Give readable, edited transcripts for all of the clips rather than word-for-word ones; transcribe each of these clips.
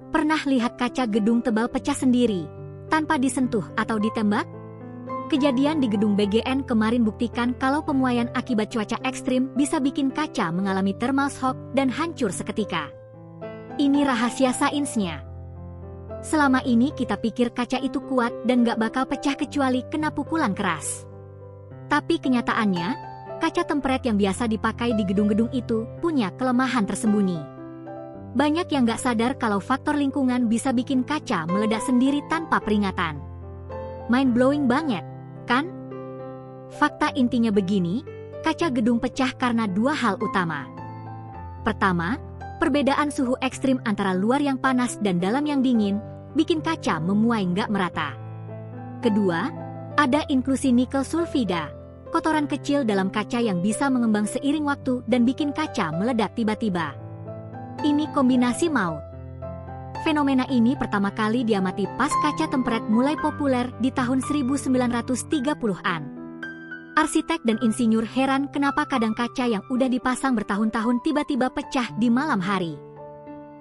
Pernah lihat kaca gedung tebal pecah sendiri, tanpa disentuh atau ditembak? Kejadian di gedung BGN kemarin buktikan kalau pemuaian akibat cuaca ekstrim bisa bikin kaca mengalami thermal shock dan hancur seketika. Ini rahasia sainsnya. Selama ini kita pikir kaca itu kuat dan gak bakal pecah kecuali kena pukulan keras. Tapi kenyataannya, kaca tempret yang biasa dipakai di gedung-gedung itu punya kelemahan tersembunyi. Banyak yang gak sadar kalau faktor lingkungan bisa bikin kaca meledak sendiri tanpa peringatan. Mind-blowing banget, kan? Fakta intinya begini, kaca gedung pecah karena dua hal utama. Pertama, perbedaan suhu ekstrim antara luar yang panas dan dalam yang dingin bikin kaca memuai nggak merata. Kedua, ada inklusi nikel sulfida, kotoran kecil dalam kaca yang bisa mengembang seiring waktu dan bikin kaca meledak tiba-tiba. Ini kombinasi maut. Fenomena ini pertama kali diamati pas kaca tempret mulai populer di tahun 1930-an. Arsitek dan insinyur heran kenapa kadang kaca yang udah dipasang bertahun-tahun tiba-tiba pecah di malam hari.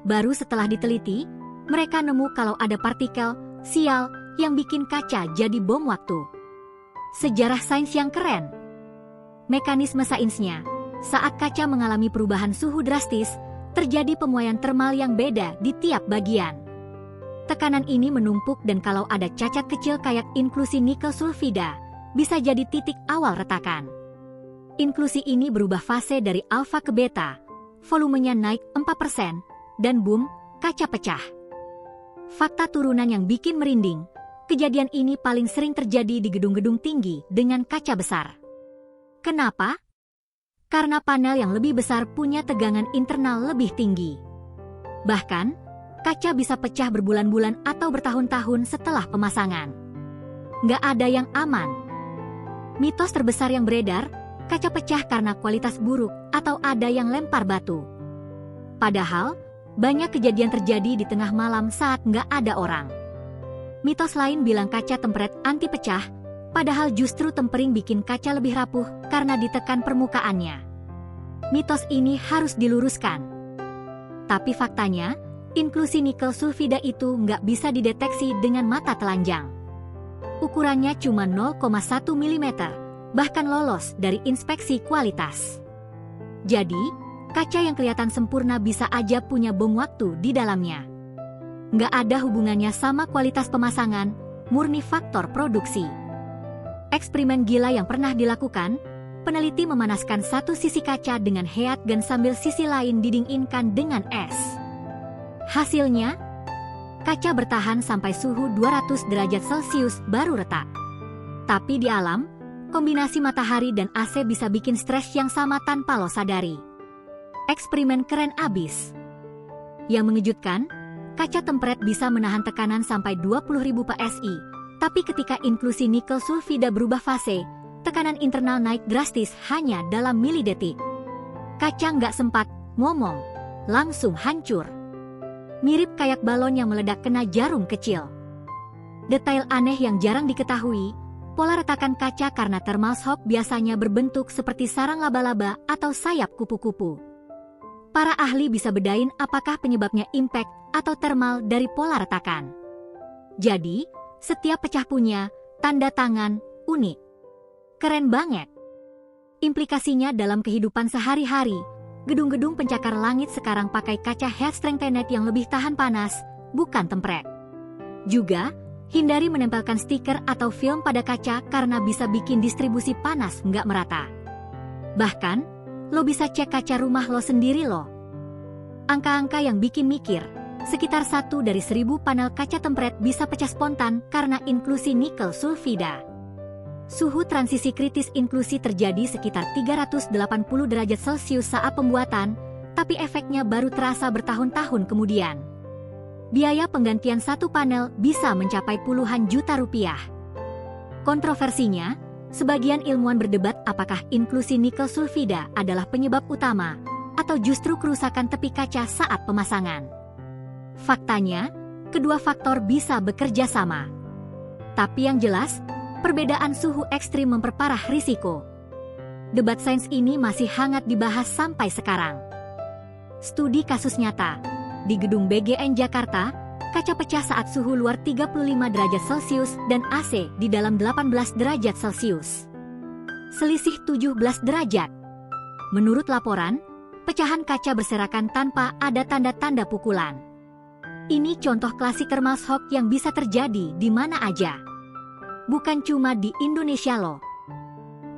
Baru setelah diteliti, mereka nemu kalau ada partikel, sial, yang bikin kaca jadi bom waktu. Sejarah sains yang keren. Mekanisme sainsnya, saat kaca mengalami perubahan suhu drastis, terjadi pemuaian termal yang beda di tiap bagian. Tekanan ini menumpuk dan kalau ada cacat kecil kayak inklusi nikel sulfida, bisa jadi titik awal retakan. Inklusi ini berubah fase dari alfa ke beta, volumenya naik 4%, dan boom, kaca pecah. Fakta turunan yang bikin merinding, kejadian ini paling sering terjadi di gedung-gedung tinggi dengan kaca besar. Kenapa? Karena panel yang lebih besar punya tegangan internal lebih tinggi. Bahkan, kaca bisa pecah berbulan-bulan atau bertahun-tahun setelah pemasangan. Nggak ada yang aman. Mitos terbesar yang beredar, kaca pecah karena kualitas buruk atau ada yang lempar batu. Padahal, banyak kejadian terjadi di tengah malam saat nggak ada orang. Mitos lain bilang kaca tempret anti pecah, padahal justru tempering bikin kaca lebih rapuh karena ditekan permukaannya. Mitos ini harus diluruskan. Tapi faktanya, inklusi nikel sulfida itu nggak bisa dideteksi dengan mata telanjang. Ukurannya cuma 0,1 mm, bahkan lolos dari inspeksi kualitas. Jadi, kaca yang kelihatan sempurna bisa aja punya bom waktu di dalamnya. Nggak ada hubungannya sama kualitas pemasangan, murni faktor produksi. Eksperimen gila yang pernah dilakukan, peneliti memanaskan satu sisi kaca dengan heat gun sambil sisi lain didinginkan dengan es. Hasilnya, kaca bertahan sampai suhu 200 derajat Celcius baru retak. Tapi di alam, kombinasi matahari dan AC bisa bikin stres yang sama tanpa lo sadari. Eksperimen keren abis. Yang mengejutkan, kaca tempret bisa menahan tekanan sampai 20.000 PSI. Tapi ketika inklusi nikel sulfida berubah fase, tekanan internal naik drastis hanya dalam milidetik. Kaca nggak sempat ngomong, langsung hancur. Mirip kayak balon yang meledak kena jarum kecil. Detail aneh yang jarang diketahui, pola retakan kaca karena thermal shock biasanya berbentuk seperti sarang laba-laba atau sayap kupu-kupu. Para ahli bisa bedain apakah penyebabnya impact atau thermal dari pola retakan. Jadi, setiap pecah punya tanda tangan unik. Keren banget. Implikasinya dalam kehidupan sehari-hari, gedung-gedung pencakar langit sekarang pakai kaca heat strengthened yang lebih tahan panas, bukan tempret. Juga, hindari menempelkan stiker atau film pada kaca karena bisa bikin distribusi panas nggak merata. Bahkan, lo bisa cek kaca rumah lo sendiri lo. Angka-angka yang bikin mikir. Sekitar 1 dari 1000 panel kaca tempret bisa pecah spontan karena inklusi nikel sulfida. Suhu transisi kritis inklusi terjadi sekitar 380 derajat Celcius saat pembuatan, tapi efeknya baru terasa bertahun-tahun kemudian. Biaya penggantian satu panel bisa mencapai puluhan juta rupiah. Kontroversinya, sebagian ilmuwan berdebat apakah inklusi nikel sulfida adalah penyebab utama, atau justru kerusakan tepi kaca saat pemasangan. Faktanya, kedua faktor bisa bekerja sama. Tapi yang jelas, perbedaan suhu ekstrim memperparah risiko. Debat sains ini masih hangat dibahas sampai sekarang. Studi kasus nyata, Di gedung BGN Jakarta, kaca pecah saat suhu luar 35 derajat Celcius dan AC di dalam 18 derajat Celcius. Selisih 17 derajat. Menurut laporan, pecahan kaca berserakan tanpa ada tanda-tanda pukulan. Ini contoh klasik thermal shock yang bisa terjadi di mana aja. Bukan cuma di Indonesia loh.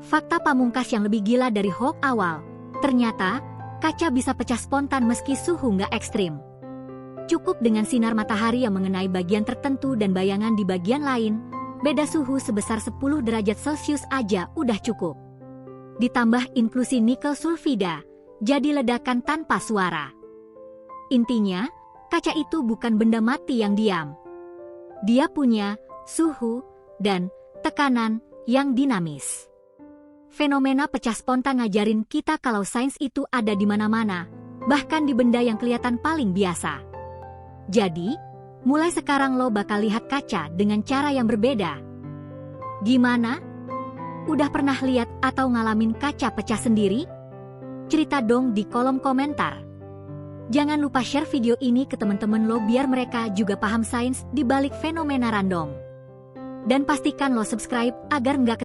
Fakta pamungkas yang lebih gila dari hoax awal, ternyata kaca bisa pecah spontan meski suhu nggak ekstrim. Cukup dengan sinar matahari yang mengenai bagian tertentu dan bayangan di bagian lain, beda suhu sebesar 10 derajat Celcius aja udah cukup. Ditambah inklusi nikel sulfida, jadi ledakan tanpa suara. Intinya, kaca itu bukan benda mati yang diam. Dia punya suhu dan tekanan yang dinamis. Fenomena pecah spontan ngajarin kita kalau sains itu ada di mana-mana, bahkan di benda yang kelihatan paling biasa. Jadi, mulai sekarang lo bakal lihat kaca dengan cara yang berbeda. Gimana? Udah pernah lihat atau ngalamin kaca pecah sendiri? Cerita dong di kolom komentar. Jangan lupa share video ini ke teman-teman lo biar mereka juga paham sains di balik fenomena random. Dan pastikan lo subscribe agar nggak